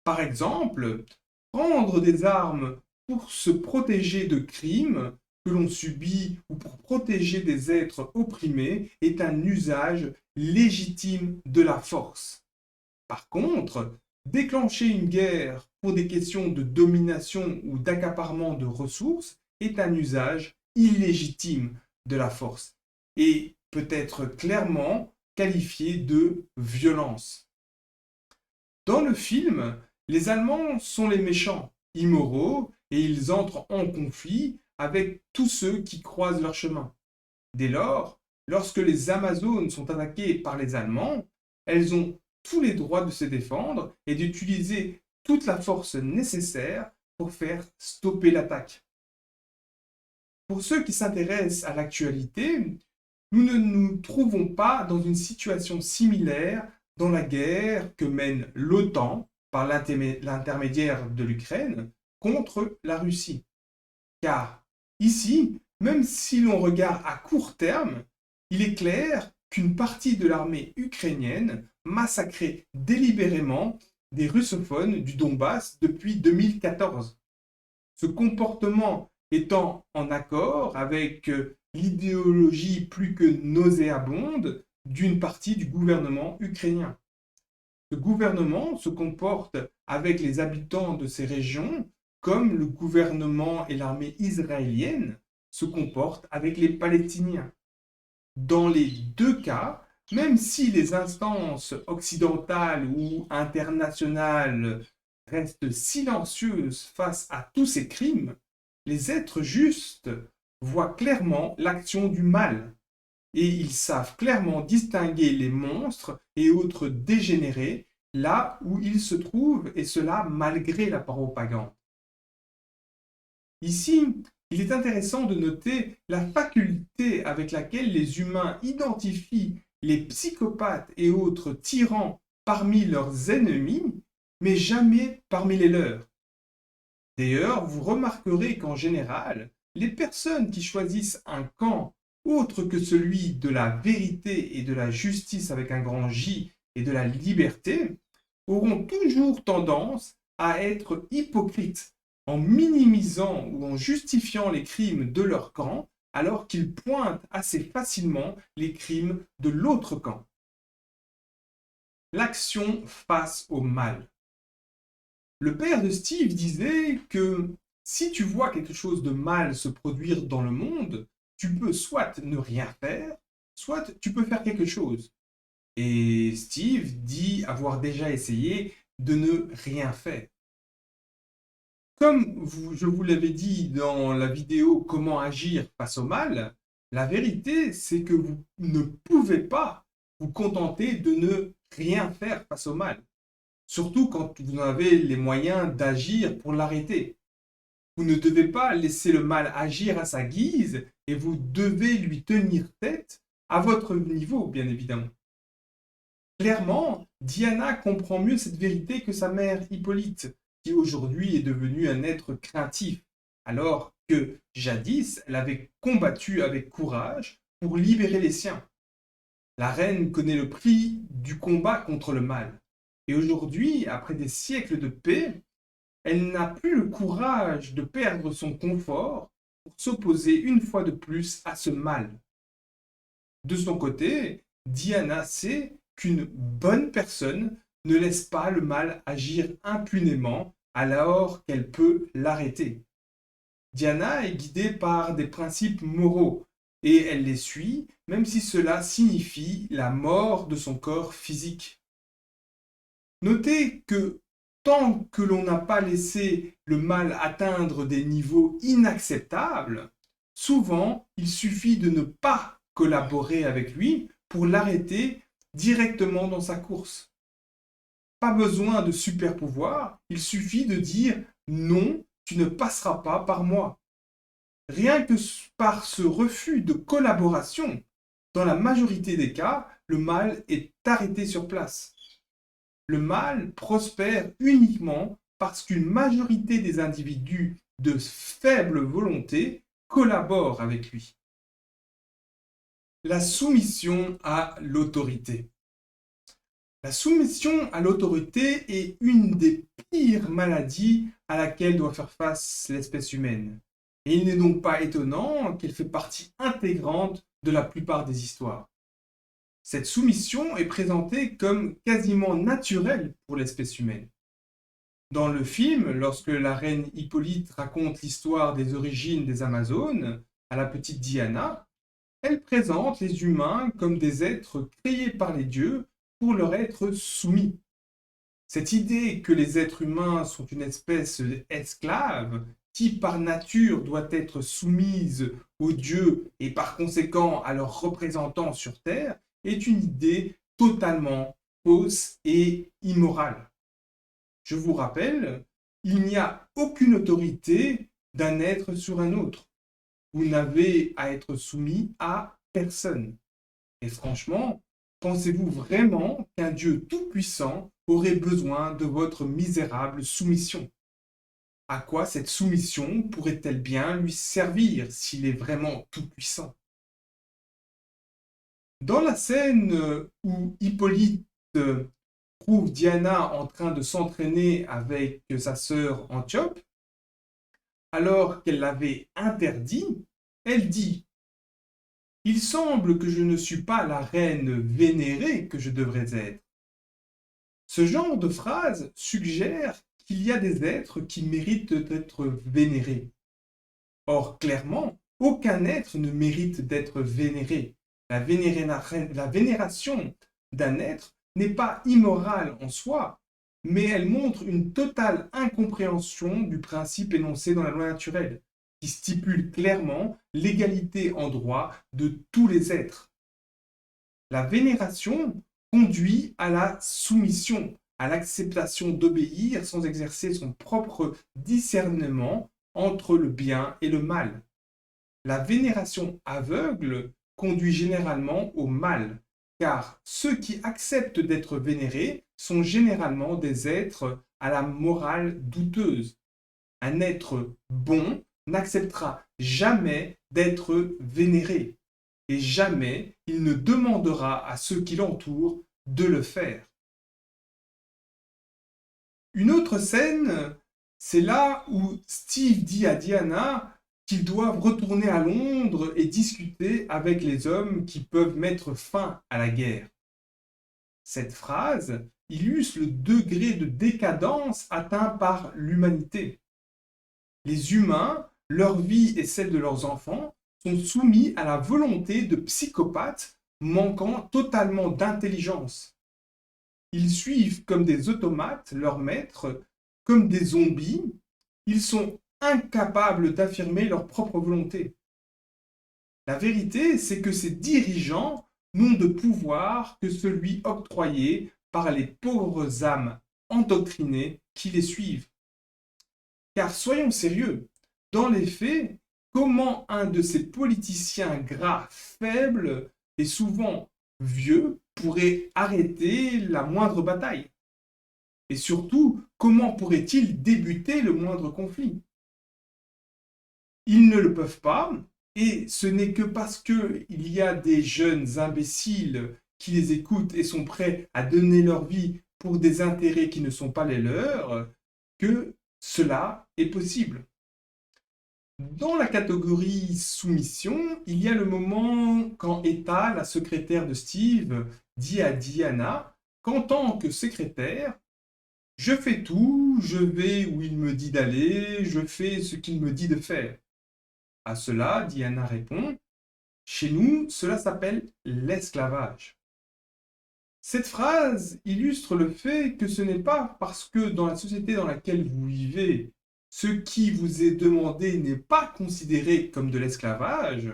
Par exemple, prendre des armes pour se protéger de crimes que l'on subit ou pour protéger des êtres opprimés est un usage légitime de la force. Par contre, déclencher une guerre pour des questions de domination ou d'accaparement de ressources est un usage illégitime de la force et peut être clairement qualifié de violence. Dans le film, les Allemands sont les méchants, immoraux, et ils entrent en conflit avec tous ceux qui croisent leur chemin. Dès lors, lorsque les Amazones sont attaquées par les Allemands, elles ont tous les droits de se défendre et d'utiliser toute la force nécessaire pour faire stopper l'attaque. Pour ceux qui s'intéressent à l'actualité, nous ne nous trouvons pas dans une situation similaire dans la guerre que mène l'OTAN par l'intermédiaire de l'Ukraine contre la Russie. Car ici, même si l'on regarde à court terme, il est clair qu'une partie de l'armée ukrainienne massacrait délibérément des russophones du Donbass depuis 2014. Ce comportement étant en accord avec l'idéologie plus que nauséabonde d'une partie du gouvernement ukrainien. Ce gouvernement se comporte avec les habitants de ces régions comme le gouvernement et l'armée israélienne se comportent avec les Palestiniens. Dans les deux cas, même si les instances occidentales ou internationales restent silencieuses face à tous ces crimes, les êtres justes voient clairement l'action du mal et ils savent clairement distinguer les monstres et autres dégénérés là où ils se trouvent, et cela malgré la propagande. Ici, il est intéressant de noter la faculté avec laquelle les humains identifient les psychopathes et autres tyrans parmi leurs ennemis, mais jamais parmi les leurs. D'ailleurs, vous remarquerez qu'en général, les personnes qui choisissent un camp autre que celui de la vérité et de la justice avec un grand J et de la liberté auront toujours tendance à être hypocrites en minimisant ou en justifiant les crimes de leur camp alors qu'ils pointent assez facilement les crimes de l'autre camp. L'action face au mal. Le père de Steve disait que si tu vois quelque chose de mal se produire dans le monde, tu peux soit ne rien faire, soit tu peux faire quelque chose. Et Steve dit avoir déjà essayé de ne rien faire. Comme je vous l'avais dit dans la vidéo Comment agir face au mal, la vérité c'est que vous ne pouvez pas vous contenter de ne rien faire face au mal. Surtout quand vous avez les moyens d'agir pour l'arrêter. Vous ne devez pas laisser le mal agir à sa guise et vous devez lui tenir tête à votre niveau, bien évidemment. Clairement, Diana comprend mieux cette vérité que sa mère Hippolyte, qui aujourd'hui est devenue un être craintif, alors que jadis elle avait combattu avec courage pour libérer les siens. La reine connaît le prix du combat contre le mal. Et aujourd'hui, après des siècles de paix, elle n'a plus le courage de perdre son confort pour s'opposer une fois de plus à ce mal. De son côté, Diana sait qu'une bonne personne ne laisse pas le mal agir impunément alors qu'elle peut l'arrêter. Diana est guidée par des principes moraux et elle les suit même si cela signifie la mort de son corps physique. Notez que tant que l'on n'a pas laissé le mal atteindre des niveaux inacceptables, souvent il suffit de ne pas collaborer avec lui pour l'arrêter directement dans sa course. Pas besoin de super pouvoir, il suffit de dire non, tu ne passeras pas par moi. Rien que par ce refus de collaboration, dans la majorité des cas, le mal est arrêté sur place. Le mal prospère uniquement parce qu'une majorité des individus de faible volonté collaborent avec lui. La soumission à l'autorité. La soumission à l'autorité est une des pires maladies à laquelle doit faire face l'espèce humaine. Et il n'est donc pas étonnant qu'elle fait partie intégrante de la plupart des histoires. Cette soumission est présentée comme quasiment naturelle pour l'espèce humaine. Dans le film, lorsque la reine Hippolyte raconte l'histoire des origines des Amazones à la petite Diana, elle présente les humains comme des êtres créés par les dieux pour leur être soumis. Cette idée que les êtres humains sont une espèce esclave qui par nature doit être soumise aux dieux et par conséquent à leurs représentants sur Terre est une idée totalement fausse et immorale. Je vous rappelle, il n'y a aucune autorité d'un être sur un autre. Vous n'avez à être soumis à personne. Et franchement, pensez-vous vraiment qu'un Dieu tout-puissant aurait besoin de votre misérable soumission? À quoi cette soumission pourrait-elle bien lui servir s'il est vraiment tout-puissant? Dans la scène où Hippolyte trouve Diana en train de s'entraîner avec sa sœur Antiope, alors qu'elle l'avait interdit, elle dit « Il semble que je ne suis pas la reine vénérée que je devrais être. » Ce genre de phrase suggère qu'il y a des êtres qui méritent d'être vénérés. Or, clairement, aucun être ne mérite d'être vénéré. La vénération d'un être n'est pas immorale en soi, mais elle montre une totale incompréhension du principe énoncé dans la loi naturelle, qui stipule clairement l'égalité en droit de tous les êtres. La vénération conduit à la soumission, à l'acceptation d'obéir sans exercer son propre discernement entre le bien et le mal. La vénération aveugle conduit généralement au mal, car ceux qui acceptent d'être vénérés sont généralement des êtres à la morale douteuse. Un être bon n'acceptera jamais d'être vénéré, et jamais il ne demandera à ceux qui l'entourent de le faire. Une autre scène, c'est là où Steve dit à Diana qu'ils doivent retourner à Londres et discuter avec les hommes qui peuvent mettre fin à la guerre. Cette phrase illustre le degré de décadence atteint par l'humanité. Les humains, leur vie et celle de leurs enfants, sont soumis à la volonté de psychopathes manquant totalement d'intelligence. Ils suivent comme des automates leur maître, comme des zombies. Ils sont incapables d'affirmer leur propre volonté. La vérité, c'est que ces dirigeants n'ont de pouvoir que celui octroyé par les pauvres âmes endoctrinées qui les suivent. Car soyons sérieux, dans les faits, comment un de ces politiciens gras, faibles et souvent vieux pourrait arrêter la moindre bataille? Et surtout, comment pourrait-il débuter le moindre conflit? Ils ne le peuvent pas, et ce n'est que parce qu'il y a des jeunes imbéciles qui les écoutent et sont prêts à donner leur vie pour des intérêts qui ne sont pas les leurs que cela est possible. Dans la catégorie soumission, il y a le moment quand Etta, la secrétaire de Steve, dit à Diana qu'en tant que secrétaire, je fais tout, je vais où il me dit d'aller, je fais ce qu'il me dit de faire. À cela, Diana répond, chez nous, cela s'appelle l'esclavage. Cette phrase illustre le fait que ce n'est pas parce que dans la société dans laquelle vous vivez, ce qui vous est demandé n'est pas considéré comme de l'esclavage,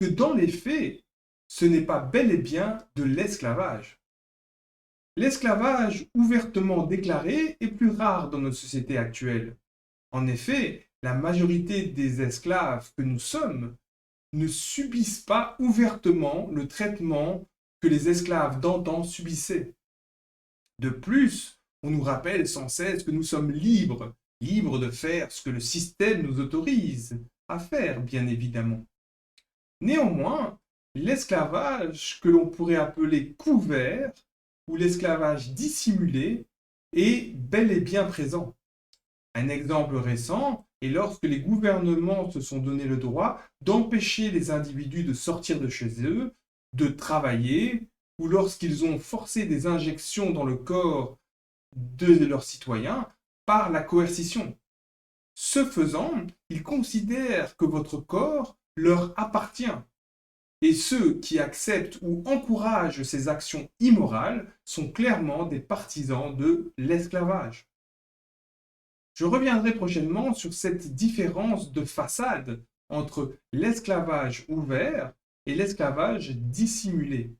que dans les faits, ce n'est pas bel et bien de l'esclavage. L'esclavage ouvertement déclaré est plus rare dans notre société actuelle. En effet, la majorité des esclaves que nous sommes ne subissent pas ouvertement le traitement que les esclaves d'antan subissaient. De plus, On nous rappelle sans cesse que nous sommes libres, libres de faire ce que le système nous autorise à faire, bien évidemment. Néanmoins, l'esclavage que l'on pourrait appeler couvert ou l'esclavage dissimulé est bel et bien présent. Un exemple récent est lorsque les gouvernements se sont donné le droit d'empêcher les individus de sortir de chez eux, de travailler, ou lorsqu'ils ont forcé des injections dans le corps de leurs citoyens par la coercition. Ce faisant, ils considèrent que votre corps leur appartient. Et ceux qui acceptent ou encouragent ces actions immorales sont clairement des partisans de l'esclavage. Je reviendrai prochainement sur cette différence de façade entre l'esclavage ouvert et l'esclavage dissimulé.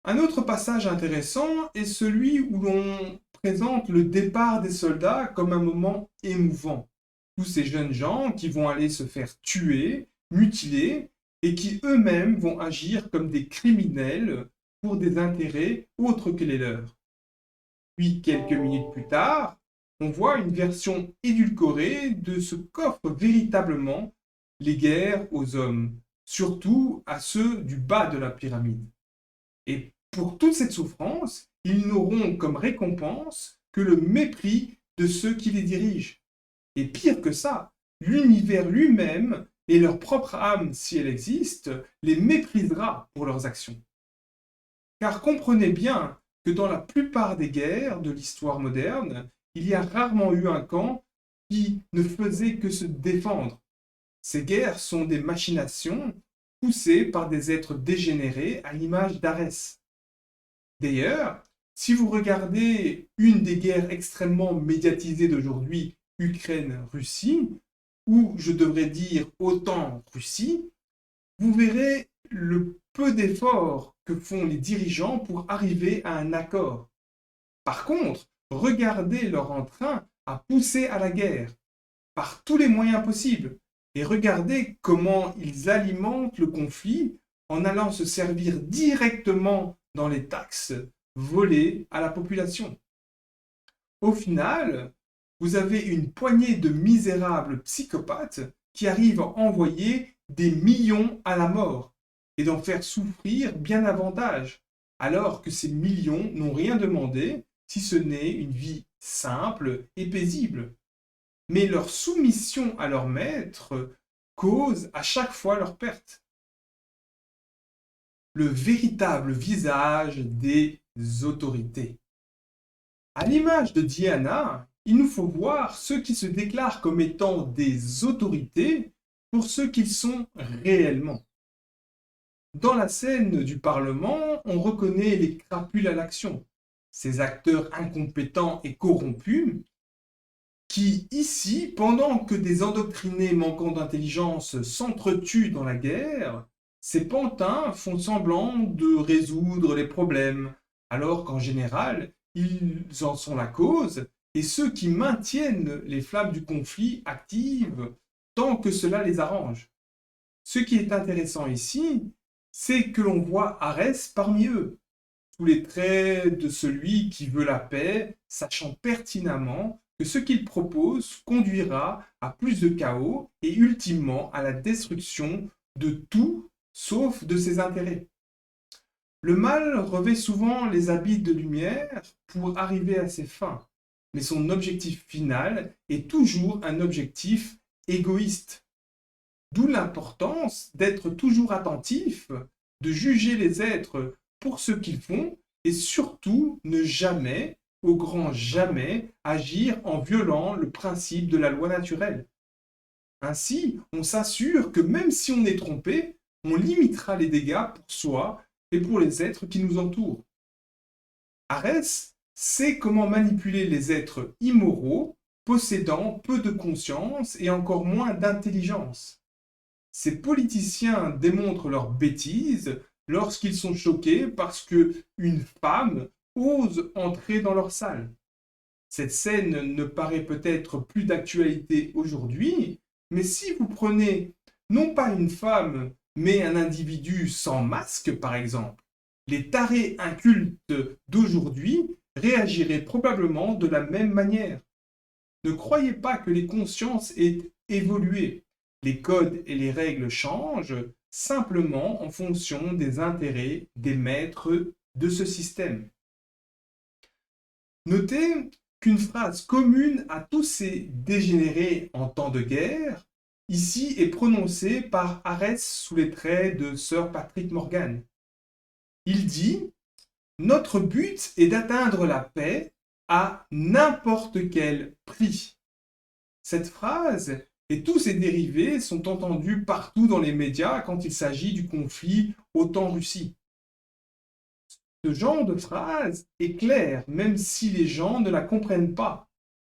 Un autre passage intéressant est celui où l'on présente le départ des soldats comme un moment émouvant. Tous ces jeunes gens qui vont aller se faire tuer, mutiler, et qui eux-mêmes vont agir comme des criminels pour des intérêts autres que les leurs. Puis, quelques minutes plus tard, on voit une version édulcorée de ce qu'offrent véritablement les guerres aux hommes, surtout à ceux du bas de la pyramide. Et pour toute cette souffrance, ils n'auront comme récompense que le mépris de ceux qui les dirigent. Et pire que ça, l'univers lui-même et leur propre âme, si elle existe, les méprisera pour leurs actions. Car comprenez bien que dans la plupart des guerres de l'histoire moderne, il y a rarement eu un camp qui ne faisait que se défendre. Ces guerres sont des machinations poussées par des êtres dégénérés à l'image d'Arès. D'ailleurs, si vous regardez une des guerres extrêmement médiatisées d'aujourd'hui, Ukraine-Russie, ou je devrais dire OTAN-Russie, vous verrez le peu d'efforts que font les dirigeants pour arriver à un accord. Par contre, regardez leur entrain à pousser à la guerre, par tous les moyens possibles, et regardez comment ils alimentent le conflit en allant se servir directement dans les taxes volées à la population. Au final, vous avez une poignée de misérables psychopathes qui arrivent à envoyer des millions à la mort et d'en faire souffrir bien davantage, alors que ces millions n'ont rien demandé si ce n'est une vie simple et paisible. Mais leur soumission à leur maître cause à chaque fois leur perte. Le véritable visage des autorités. À l'image de Diana, il nous faut voir ceux qui se déclarent comme étant des autorités pour ce qu'ils sont réellement. Dans la scène du Parlement, on reconnaît les crapules à l'action, ces acteurs incompétents et corrompus, qui, ici, pendant que des endoctrinés manquant d'intelligence s'entretuent dans la guerre, ces pantins font semblant de résoudre les problèmes, alors qu'en général, ils en sont la cause, et ceux qui maintiennent les flammes du conflit actives tant que cela les arrange. Ce qui est intéressant ici, c'est que l'on voit Arès parmi eux, sous les traits de celui qui veut la paix, sachant pertinemment que ce qu'il propose conduira à plus de chaos et ultimement à la destruction de tout sauf de ses intérêts. Le mal revêt souvent les habits de lumière pour arriver à ses fins, mais son objectif final est toujours un objectif égoïste. D'où l'importance d'être toujours attentif, de juger les êtres pour ce qu'ils font et surtout ne jamais, au grand jamais, agir en violant le principe de la loi naturelle. Ainsi, on s'assure que même si on est trompé, on limitera les dégâts pour soi et pour les êtres qui nous entourent. Arès sait comment manipuler les êtres immoraux, possédant peu de conscience et encore moins d'intelligence. Ces politiciens démontrent leur bêtise lorsqu'ils sont choqués parce qu'une femme ose entrer dans leur salle. Cette scène ne paraît peut-être plus d'actualité aujourd'hui, mais si vous prenez non pas une femme, mais un individu sans masque, par exemple, les tarés incultes d'aujourd'hui réagiraient probablement de la même manière. Ne croyez pas que les consciences aient évolué. Les codes et les règles changent simplement en fonction des intérêts des maîtres de ce système. Notez qu'une phrase commune à tous ces dégénérés en temps de guerre, ici est prononcée par Arès sous les traits de Sir Patrick Morgan. Il dit « Notre but est d'atteindre la paix à n'importe quel prix ». Cette phrase et tous ses dérivés sont entendus partout dans les médias quand il s'agit du conflit OTAN-Russie. Ce genre de phrase est claire, même si les gens ne la comprennent pas.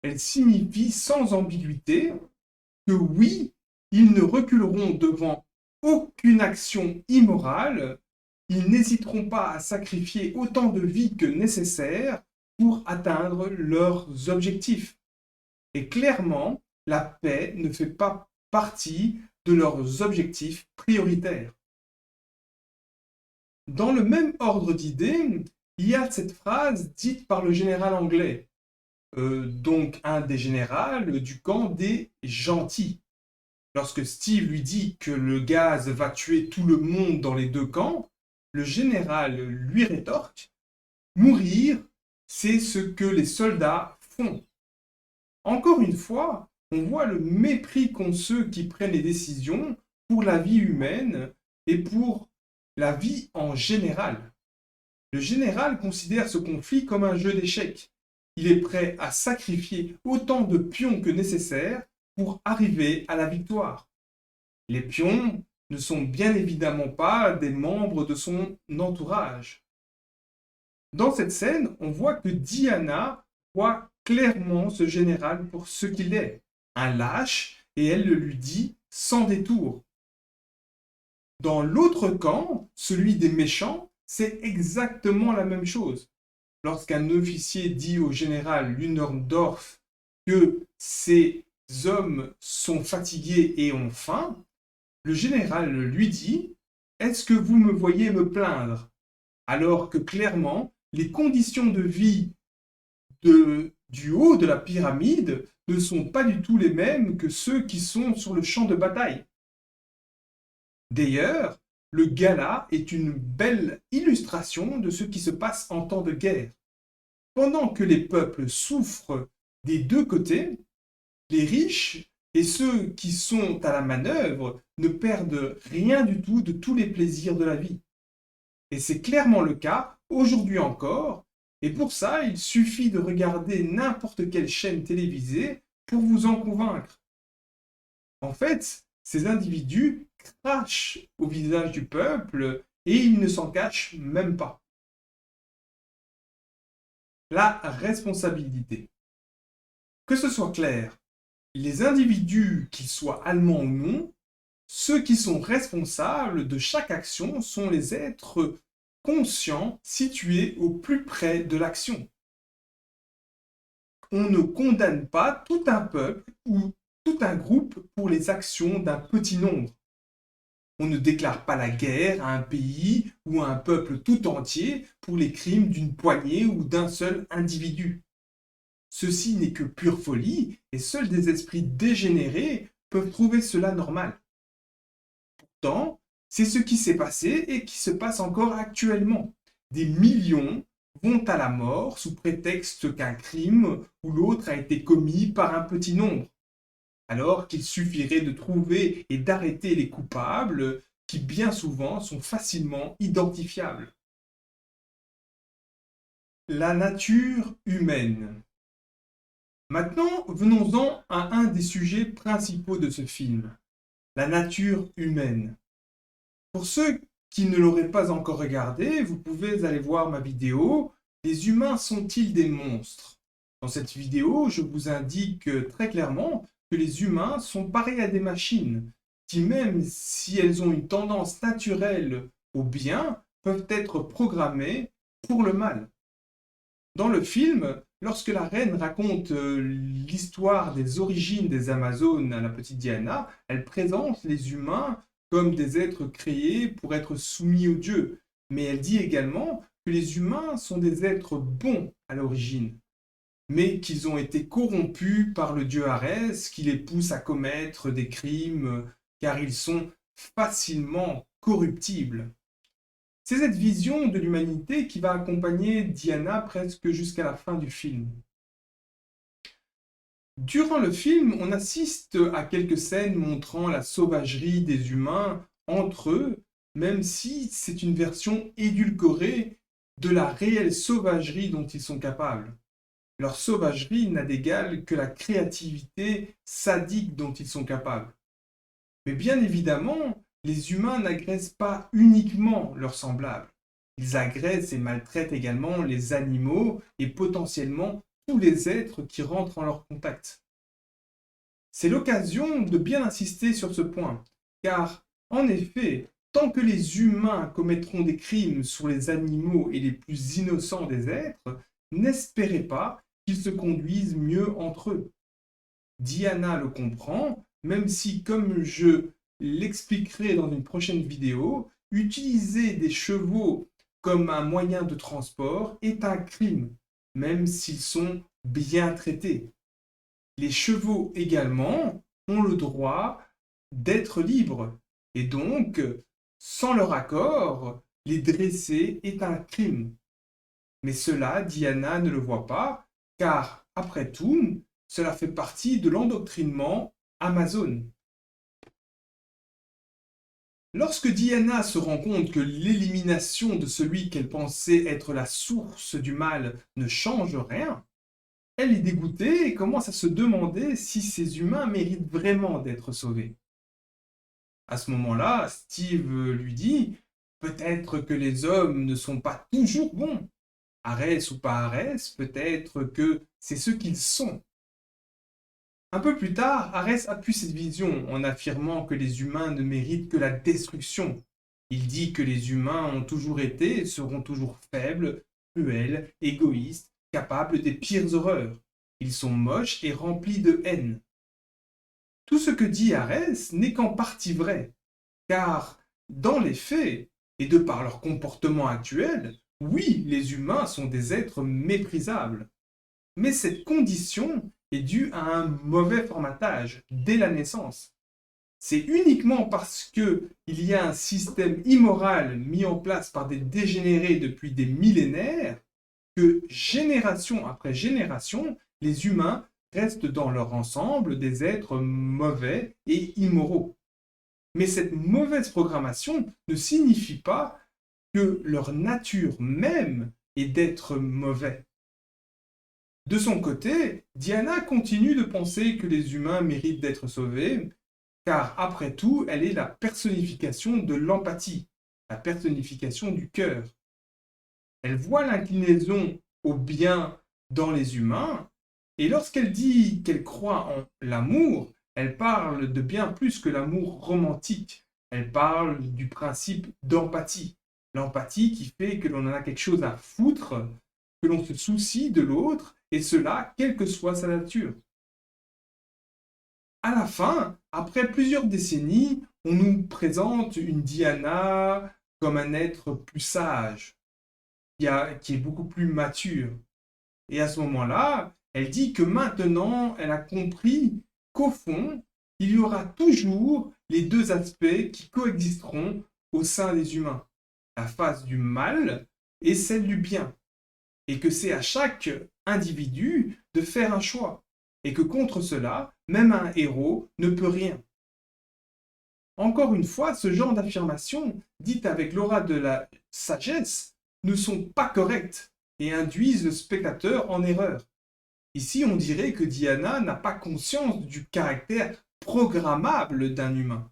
Elle signifie sans ambiguïté que oui, ils ne reculeront devant aucune action immorale, ils n'hésiteront pas à sacrifier autant de vies que nécessaire pour atteindre leurs objectifs. Et clairement, la paix ne fait pas partie de leurs objectifs prioritaires. Dans le même ordre d'idées, il y a cette phrase dite par le général anglais, donc un des généraux du camp des gentils. Lorsque Steve lui dit que le gaz va tuer tout le monde dans les deux camps, le général lui rétorque « Mourir, c'est ce que les soldats font ». Encore une fois, on voit le mépris qu'ont ceux qui prennent les décisions pour la vie humaine et pour la vie en général. Le général considère ce conflit comme un jeu d'échecs. Il est prêt à sacrifier autant de pions que nécessaire pour arriver à la victoire. Les pions ne sont bien évidemment pas des membres de son entourage. Dans cette scène, on voit que Diana voit clairement ce général pour ce qu'il est, un lâche, et elle le lui dit sans détour. Dans l'autre camp, celui des méchants, c'est exactement la même chose. Lorsqu'un officier dit au général Lunendorf que ses hommes sont fatigués et ont faim, le général lui dit « Est-ce que vous me voyez me plaindre ?» alors que clairement, les conditions de vie du haut de la pyramide ne sont pas du tout les mêmes que ceux qui sont sur le champ de bataille. D'ailleurs, le gala est une belle illustration de ce qui se passe en temps de guerre. Pendant que les peuples souffrent des deux côtés, les riches et ceux qui sont à la manœuvre ne perdent rien du tout de tous les plaisirs de la vie. Et c'est clairement le cas aujourd'hui encore, et pour ça, il suffit de regarder n'importe quelle chaîne télévisée pour vous en convaincre. En fait, ces individus crachent au visage du peuple et ils ne s'en cachent même pas. La responsabilité. Que ce soit clair, les individus, qu'ils soient allemands ou non, ceux qui sont responsables de chaque action sont les êtres conscients situés au plus près de l'action. On ne condamne pas tout un peuple ou tout un groupe pour les actions d'un petit nombre. On ne déclare pas la guerre à un pays ou à un peuple tout entier pour les crimes d'une poignée ou d'un seul individu. Ceci n'est que pure folie et seuls des esprits dégénérés peuvent trouver cela normal. Pourtant, c'est ce qui s'est passé et qui se passe encore actuellement. Des millions vont à la mort sous prétexte qu'un crime ou l'autre a été commis par un petit nombre, alors qu'il suffirait de trouver et d'arrêter les coupables qui bien souvent sont facilement identifiables. La nature humaine. Maintenant, venons-en à un des sujets principaux de ce film, la nature humaine. Pour ceux qui ne l'auraient pas encore regardé, vous pouvez aller voir ma vidéo « Les humains sont-ils des monstres ?» Dans cette vidéo, je vous indique très clairement que les humains sont pareils à des machines, qui même si elles ont une tendance naturelle au bien, peuvent être programmées pour le mal. Dans le film, lorsque la reine raconte l'histoire des origines des Amazones à la petite Diana, elle présente les humains comme des êtres créés pour être soumis aux dieux. mais elle dit également que les humains sont des êtres bons à l'origine, mais qu'ils ont été corrompus par le dieu Arès qui les pousse à commettre des crimes car ils sont facilement corruptibles. C'est cette vision de l'humanité qui va accompagner Diana presque jusqu'à la fin du film. Durant le film, on assiste à quelques scènes montrant la sauvagerie des humains entre eux, même si c'est une version édulcorée de la réelle sauvagerie dont ils sont capables. Leur sauvagerie n'a d'égal que la créativité sadique dont ils sont capables. Mais bien évidemment, les humains n'agressent pas uniquement leurs semblables. Ils agressent et maltraitent également les animaux et potentiellement tous les êtres qui rentrent en leur contact. C'est l'occasion de bien insister sur ce point, car, en effet, tant que les humains commettront des crimes sur les animaux et les plus innocents des êtres, n'espérez pas qu'ils se conduisent mieux entre eux. Diana le comprend, même si, comme je l'expliquerai dans une prochaine vidéo, utiliser des chevaux comme un moyen de transport est un crime, même s'ils sont bien traités. Les chevaux également ont le droit d'être libres, et donc, sans leur accord, les dresser est un crime. Mais cela, Diana ne le voit pas, car, après tout, cela fait partie de l'endoctrinement Amazon. Lorsque Diana se rend compte que l'élimination de celui qu'elle pensait être la source du mal ne change rien, elle est dégoûtée et commence à se demander si ces humains méritent vraiment d'être sauvés. À ce moment-là, Steve lui dit « Peut-être que les hommes ne sont pas toujours bons. Arès ou pas Arès, peut-être que c'est ce qu'ils sont. » Un peu plus tard, Arès appuie cette vision en affirmant que les humains ne méritent que la destruction. Il dit que les humains ont toujours été et seront toujours faibles, cruels, égoïstes, capables des pires horreurs. Ils sont moches et remplis de haine. Tout ce que dit Arès n'est qu'en partie vrai, car dans les faits, et de par leur comportement actuel, oui, les humains sont des êtres méprisables. Mais cette condition est due à un mauvais formatage dès la naissance. C'est uniquement parce qu'il y a un système immoral mis en place par des dégénérés depuis des millénaires que génération après génération, les humains restent dans leur ensemble des êtres mauvais et immoraux. Mais cette mauvaise programmation ne signifie pas que leur nature même est d'être mauvais. De son côté, Diana continue de penser que les humains méritent d'être sauvés, car après tout, elle est la personnification de l'empathie, la personnification du cœur. Elle voit l'inclinaison au bien dans les humains, et lorsqu'elle dit qu'elle croit en l'amour, elle parle de bien plus que l'amour romantique. Elle parle du principe d'empathie. L'empathie qui fait que l'on en a quelque chose à foutre, que l'on se soucie de l'autre, et cela, quelle que soit sa nature. À la fin, après plusieurs décennies, on nous présente une Diana comme un être plus sage, qui est beaucoup plus mature. Et à ce moment-là, elle dit que maintenant, elle a compris qu'au fond, il y aura toujours les deux aspects qui coexisteront au sein des humains, la face du mal et celle du bien. Et que c'est à chaque individu de faire un choix. Et que contre cela, même un héros ne peut rien. Encore une fois, ce genre d'affirmations, dites avec l'aura de la sagesse, ne sont pas correctes et induisent le spectateur en erreur. Ici, on dirait que Diana n'a pas conscience du caractère programmable d'un humain.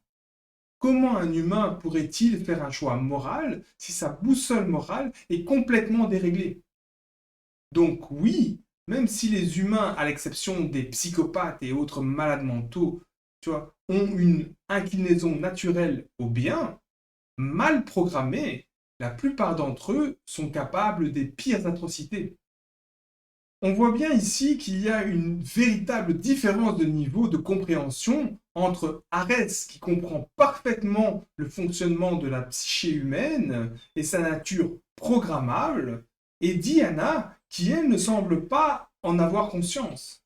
Comment un humain pourrait-il faire un choix moral si sa boussole morale est complètement déréglée? Donc oui, même si les humains, à l'exception des psychopathes et autres malades mentaux, ont une inclinaison naturelle au bien, mal programmés, la plupart d'entre eux sont capables des pires atrocités. On voit bien ici qu'il y a une véritable différence de niveau de compréhension entre Arès, qui comprend parfaitement le fonctionnement de la psyché humaine et sa nature programmable, et Diana, qui elle ne semble pas en avoir conscience.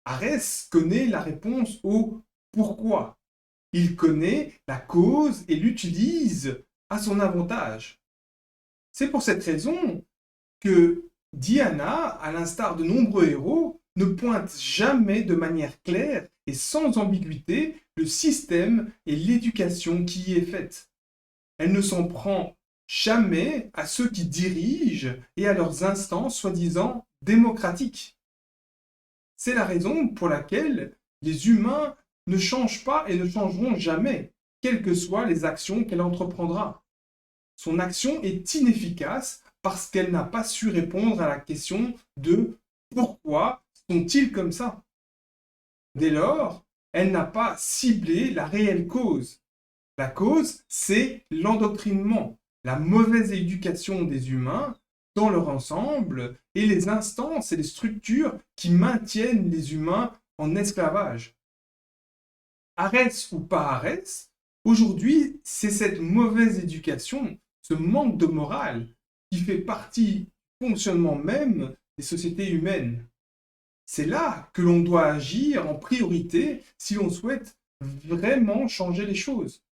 Arès connaît la réponse au pourquoi. Il connaît la cause et l'utilise à son avantage. C'est pour cette raison que Diana, à l'instar de nombreux héros, ne pointe jamais de manière claire et sans ambiguïté le système et l'éducation qui y est faite. Elle ne s'en prend jamais à ceux qui dirigent et à leurs instances soi-disant démocratiques. C'est la raison pour laquelle les humains ne changent pas et ne changeront jamais, quelles que soient les actions qu'elle entreprendra. Son action est inefficace parce qu'elle n'a pas su répondre à la question de pourquoi sont-ils comme ça. Dès lors, elle n'a pas ciblé la réelle cause. La cause, c'est l'endoctrinement, la mauvaise éducation des humains dans leur ensemble et les instances et les structures qui maintiennent les humains en esclavage. Arès ou pas Arès, aujourd'hui, c'est cette mauvaise éducation, ce manque de morale qui fait partie du fonctionnement même des sociétés humaines. C'est là que l'on doit agir en priorité si l'on souhaite vraiment changer les choses.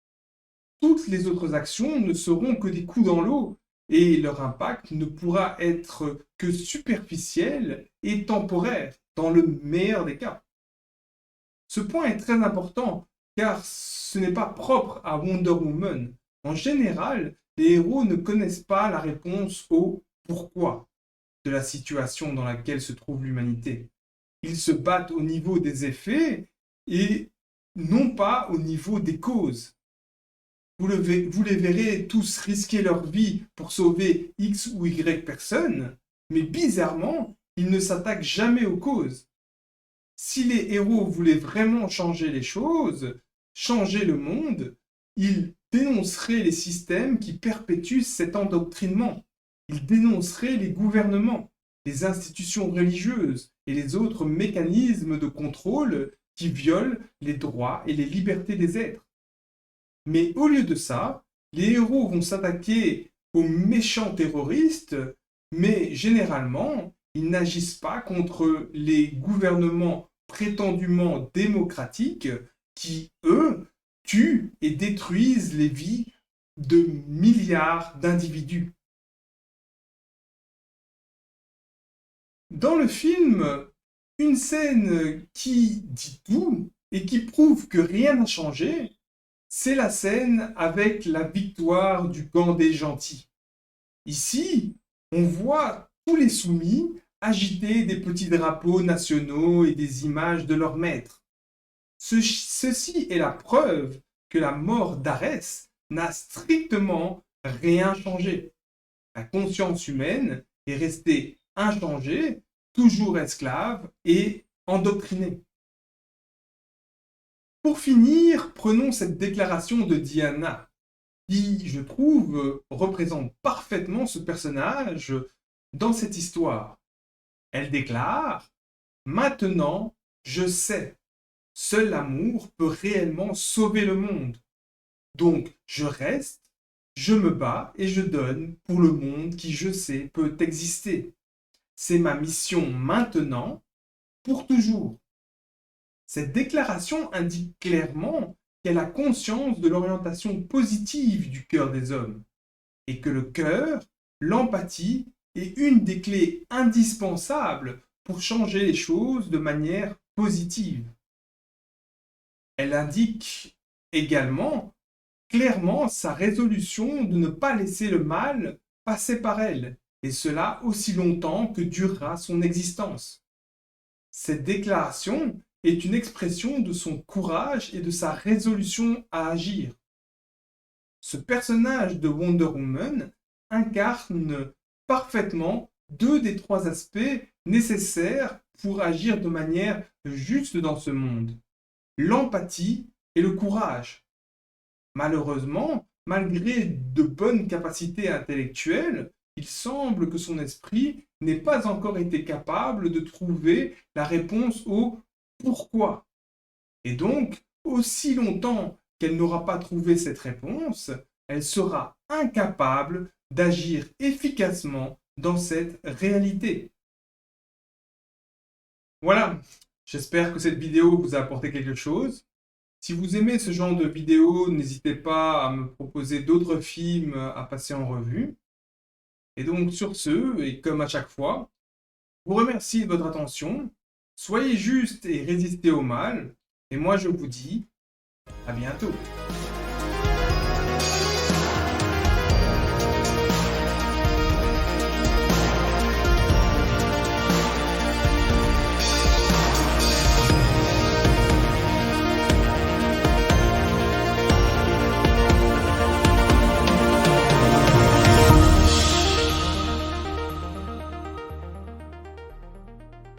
Toutes les autres actions ne seront que des coups dans l'eau et leur impact ne pourra être que superficiel et temporaire dans le meilleur des cas. Ce point est très important car ce n'est pas propre à Wonder Woman. En général, les héros ne connaissent pas la réponse au pourquoi de la situation dans laquelle se trouve l'humanité. Ils se battent au niveau des effets et non pas au niveau des causes. Vous les verrez tous risquer leur vie pour sauver X ou Y personnes, mais bizarrement, ils ne s'attaquent jamais aux causes. Si les héros voulaient vraiment changer les choses, changer le monde, ils dénonceraient les systèmes qui perpétuent cet endoctrinement. Ils dénonceraient les gouvernements, les institutions religieuses et les autres mécanismes de contrôle qui violent les droits et les libertés des êtres. Mais au lieu de ça, les héros vont s'attaquer aux méchants terroristes, mais généralement, ils n'agissent pas contre les gouvernements prétendument démocratiques qui, eux, tuent et détruisent les vies de milliards d'individus. Dans le film, une scène qui dit tout et qui prouve que rien n'a changé, c'est la scène avec la victoire du camp des gentils. Ici, on voit tous les soumis agiter des petits drapeaux nationaux et des images de leurs maîtres. Ceci est la preuve que la mort d'Arès n'a strictement rien changé. La conscience humaine est restée inchangée, toujours esclave et endoctrinée. Pour finir, prenons cette déclaration de Diana, qui, je trouve, représente parfaitement ce personnage dans cette histoire. Elle déclare « Maintenant, je sais, seul l'amour peut réellement sauver le monde. Donc, je reste, je me bats et je donne pour le monde qui, je sais, peut exister. C'est ma mission maintenant, pour toujours. » Cette déclaration indique clairement qu'elle a conscience de l'orientation positive du cœur des hommes et que le cœur, l'empathie, est une des clés indispensables pour changer les choses de manière positive. Elle indique également clairement sa résolution de ne pas laisser le mal passer par elle, et cela aussi longtemps que durera son existence. Cette déclaration est une expression de son courage et de sa résolution à agir. Ce personnage de Wonder Woman incarne parfaitement deux des trois aspects nécessaires pour agir de manière juste dans ce monde, l'empathie et le courage. Malheureusement, malgré de bonnes capacités intellectuelles, il semble que son esprit n'ait pas encore été capable de trouver la réponse au pourquoi. Et donc, aussi longtemps qu'elle n'aura pas trouvé cette réponse, elle sera incapable d'agir efficacement dans cette réalité. Voilà, j'espère que cette vidéo vous a apporté quelque chose. Si vous aimez ce genre de vidéo, n'hésitez pas à me proposer d'autres films à passer en revue. Et donc sur ce, et comme à chaque fois, je vous remercie de votre attention. Soyez juste et résistez au mal. Et moi je vous dis à bientôt.